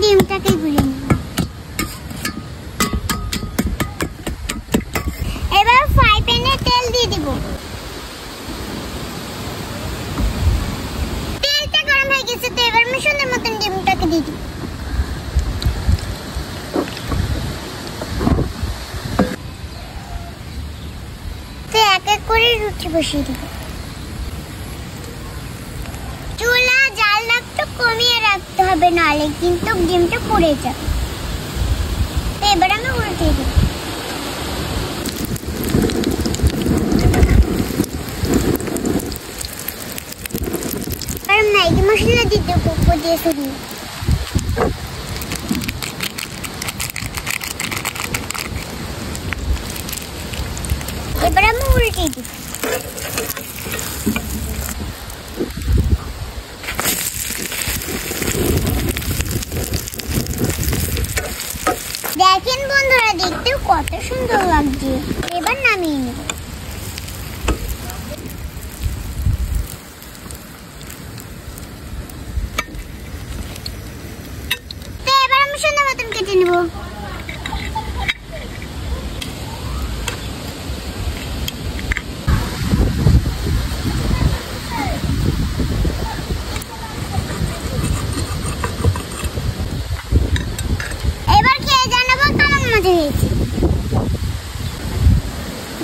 ডিমটাকে গুলে নিব। এবার ফ্রাই প্যানে তেল দিয়ে দিব। তেলটা গরম হয়ে গেছে, তো এবার আমি সুন্দর মতন ডিমটাকে দিয়ে দিব। তো এক এক করে রুটি বসিয়ে দিব। চুলা জাল একটু কমিয়ে রাখতে হবে, নাহলে কিন্তু ডিমটা পুড়ে যাবে। তো এবার আমি উল্টে দিব। আর ম্যাগি মশলা দিতে উপর দিয়ে ছড়িয়ে। এবার আমি উল্টে দিব। দেখেন বন্ধুরা, দেখতেও কত সুন্দর লাগছে। এবার নামিয়ে নেব। তো এবার আমি সুন্দর মতন কেটে নেব।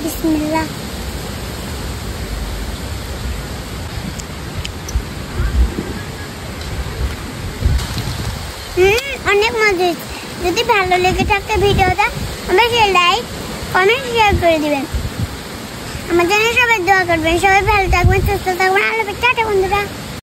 বিসমিল্লাহ। অনেক মজা হয়েছে। যদি ভালো লেগে থাকে ভিডিওটা, অবশ্যই লাইক কমেন্ট শেয়ার করে দিবেন। আমার জন্য সবাই দোয়া করবেন। সবাই ভালো থাকবেন, সুস্থ থাকবেন। আল্লাহ হাফেজ, টাটা বন্ধুরা।